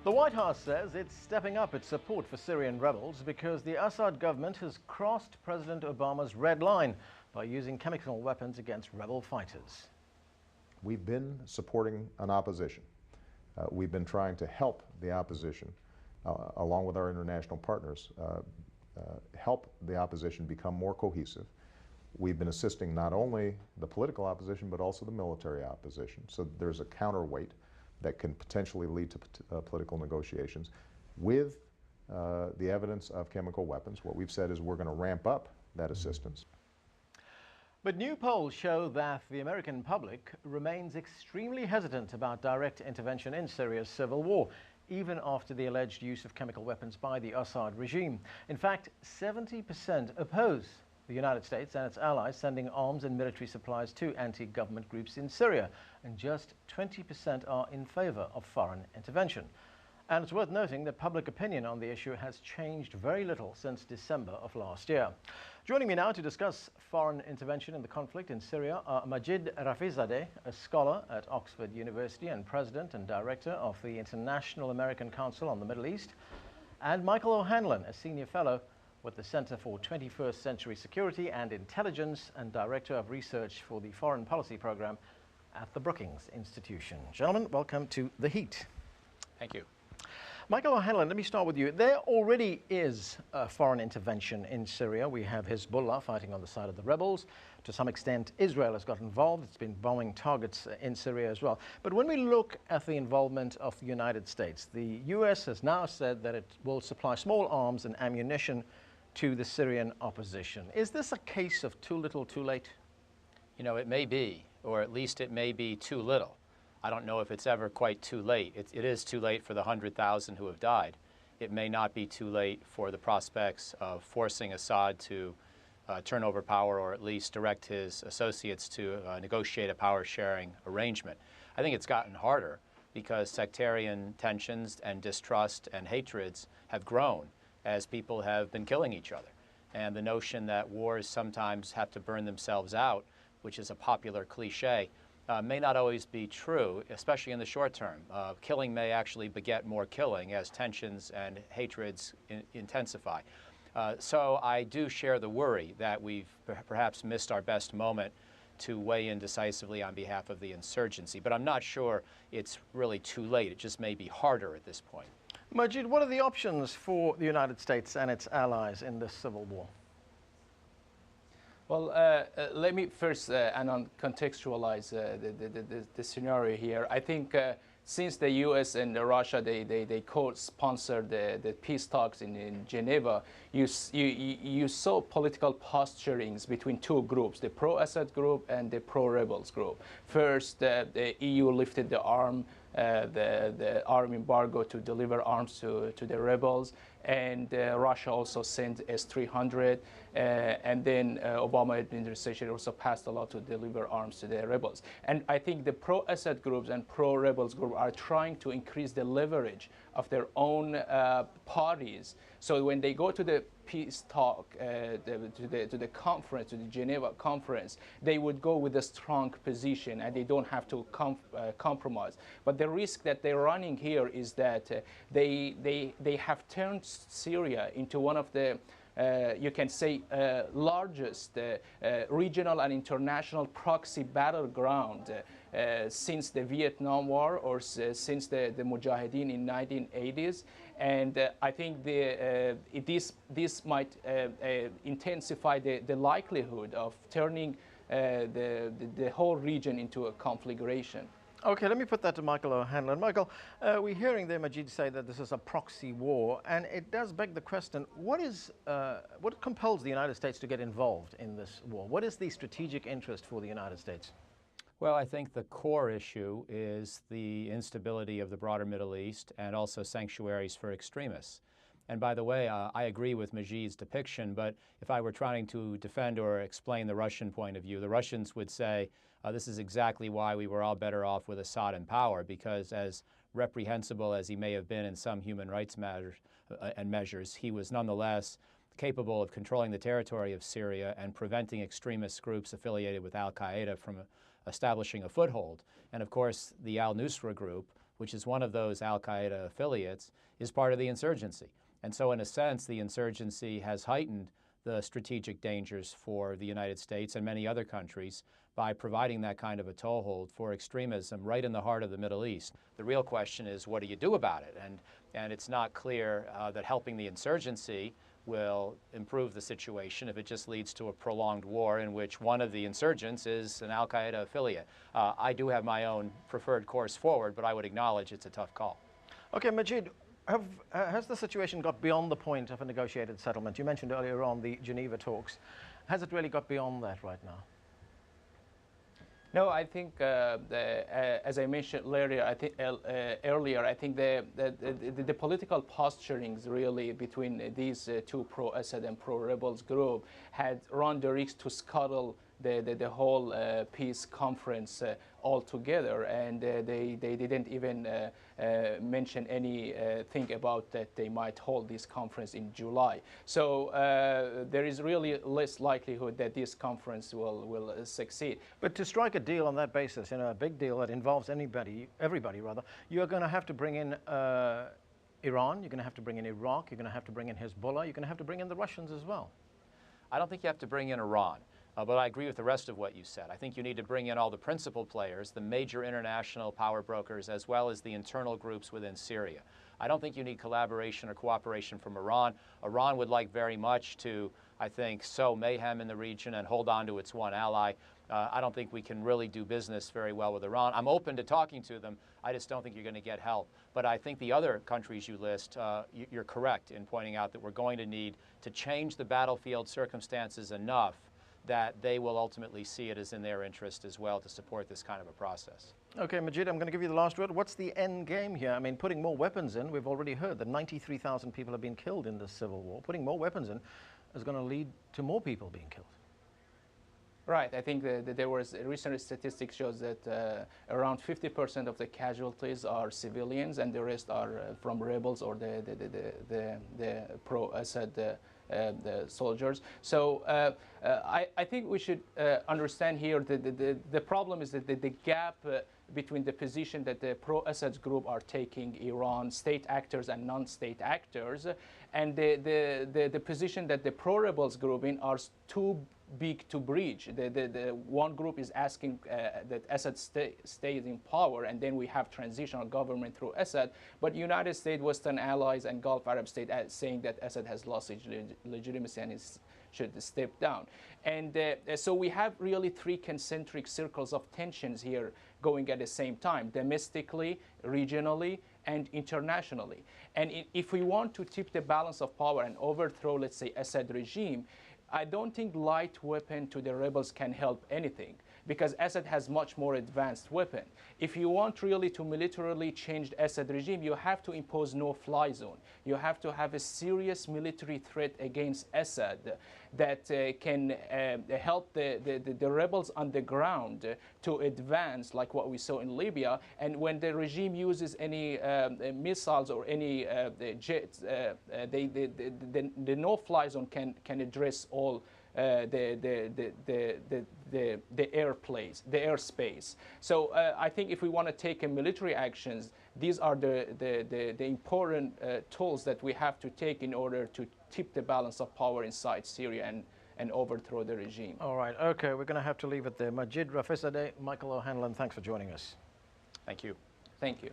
The White House says it's stepping up its support for Syrian rebels because the Assad government has crossed President Obama's red line by using chemical weapons against rebel fighters. We've been supporting an opposition. We've been trying to help the opposition, along with our international partners, help the opposition become more cohesive. We've been assisting not only the political opposition, but also the military opposition. So there's a counterweight that can potentially lead to political negotiations. With the evidence of chemical weapons, what we've said is we're going to ramp up that assistance. But new polls show that the American public remains extremely hesitant about direct intervention in Syria's civil war, even after the alleged use of chemical weapons by the Assad regime. In fact, 70% oppose the United States and its allies sending arms and military supplies to anti-government groups in Syria, and just 20% are in favor of foreign intervention. And it's worth noting that public opinion on the issue has changed very little since December of last year. Joining me now to discuss foreign intervention in the conflict in Syria are Majid Rafizadeh, a scholar at Oxford University and president and director of the International American Council on the Middle East, and Michael O'Hanlon, a senior fellow with the Center for 21st Century Security and Intelligence and Director of Research for the Foreign Policy Program at the Brookings Institute. Gentlemen, welcome to The Heat. Thank you. Michael O'Hanlon, let me start with you. There already is a foreign intervention in Syria. We have Hezbollah fighting on the side of the rebels. To some extent, Israel has got involved. It's been bombing targets in Syria as well. But when we look at the involvement of the United States, the U.S. has now said that it will supply small arms and ammunition to the Syrian opposition. Is this a case of too little, too late? You know, it may be, or at least it may be too little. I don't know if it's ever quite too late. It is too late for the 100,000 who have died. It may not be too late for the prospects of forcing Assad to turn over power, or at least direct his associates to negotiate a power-sharing arrangement. I think it's gotten harder because sectarian tensions and distrust and hatreds have grown as people have been killing each other. And the notion that wars sometimes have to burn themselves out, which is a popular cliche, may not always be true, especially in the short term. Killing may actually beget more killing as tensions and hatreds intensify. So I do share the worry that we've perhaps missed our best moment to weigh in decisively on behalf of the insurgency. But I'm not sure it's really too late. It just may be harder at this point. Majid, what are the options for the United States and its allies in this civil war? Well, let me first, Anand, contextualize the scenario here. I think since the U.S. and Russia, they co-sponsored the peace talks in Geneva, you saw political posturings between two groups, the pro-Assad group and the pro-rebels group. First, the EU lifted the arm embargo to deliver arms to the rebels, and Russia also sent S-300, and then Obama administration also passed a law to deliver arms to the rebels. And I think the pro-Assad groups and pro-rebels group are trying to increase the leverage of their own parties. So when they go to the peace talk, to the conference, to the Geneva conference, they would go with a strong position and they don't have to compromise. But the risk that they're running here is that they have turned Syria into one of the you can say largest regional and international proxy battleground since the Vietnam War or since the Mujahideen in 1980s. And I think this might intensify the likelihood of turning the whole region into a conflagration. Okay, let me put that to Michael O'Hanlon. Michael, we're hearing there Majid say that this is a proxy war, and it does beg the question, what compels the United States to get involved in this war? What is the strategic interest for the United States? Well, I think the core issue is the instability of the broader Middle East and also sanctuaries for extremists. And by the way, I agree with Majid's depiction, but if I were trying to defend or explain the Russian point of view, the Russians would say this is exactly why we were all better off with Assad in power, because as reprehensible as he may have been in some human rights matters and measures, he was nonetheless capable of controlling the territory of Syria and preventing extremist groups affiliated with al-Qaeda from establishing a foothold. And of course, the al-Nusra group which is one of those al-Qaeda affiliates, is part of the insurgency. And so in a sense, the insurgency has heightened the strategic dangers for the United States and many other countries by providing that kind of a toehold for extremism right in the heart of the Middle East. The real question is, what do you do about it? And it's not clear that helping the insurgency will improve the situation if it just leads to a prolonged war in which one of the insurgents is an al-Qaeda affiliate. I do have my own preferred course forward, but I would acknowledge it's a tough call. Okay, Majid, has the situation got beyond the point of a negotiated settlement? You mentioned earlier on the Geneva talks. Has it really got beyond that right now? No, I think, as I mentioned earlier, I think the political posturings really between these two pro-Assad and pro-rebels group had run the risk to scuttle the whole peace conference altogether, and they didn't even mention anything about that they might hold this conference in July. So there is really less likelihood that this conference will succeed. But to strike a deal on that basis, a big deal that involves everybody rather, you're going to have to bring in Iran, you're going to have to bring in Iraq, you're going to have to bring in Hezbollah, you're going to have to bring in the Russians as well. I don't think you have to bring in Iran. But I agree with the rest of what you said. I think you need to bring in all the principal players, the major international power brokers, as well as the internal groups within Syria. I don't think you need collaboration or cooperation from Iran. Iran would like very much to, I think, sow mayhem in the region and hold on to its one ally. I don't think we can really do business very well with Iran. I'm open to talking to them. I just don't think you're going to get help. But I think the other countries you list, you're correct in pointing out that we're going to need to change the battlefield circumstances enough that they will ultimately see it as in their interest as well to support this kind of a process. Okay, Majid, I'm going to give you the last word. What's the end game here? I mean, putting more weapons in, we've already heard that 93,000 people have been killed in this civil war. Putting more weapons in is going to lead to more people being killed. Right. I think that there was recent statistics shows that around 50% of the casualties are civilians, and the rest are from rebels or the pro-Assad the soldiers. So I think we should understand here that the problem is that the gap between the position that the pro-Assad group are taking, Iran, state actors and non-state actors, and the position that the pro-rebels group in are too big to breach. The one group is asking that Assad stays in power, and then we have transitional government through Assad. But United States, Western allies, and Gulf Arab states saying that Assad has lost his legitimacy and should step down. And so we have really three concentric circles of tensions here going at the same time, domestically, regionally, and internationally. And if we want to tip the balance of power and overthrow, let's say, Assad regime, I don't think light weapon to the rebels can help anything, because Assad has much more advanced weapon. If you want really to militarily change the Assad regime, you have to impose no-fly zone. You have to have a serious military threat against Assad that can help the rebels on the ground to advance, like what we saw in Libya. And when the regime uses any missiles or any jets, the no-fly zone can address all the airspace. So I think if we want to take military actions, these are the important tools that we have to take in order to tip the balance of power inside Syria and overthrow the regime. All right, okay, we're going to have to leave it there. Majid Rafizadeh, Michael O'Hanlon, thanks for joining us. Thank you. Thank you.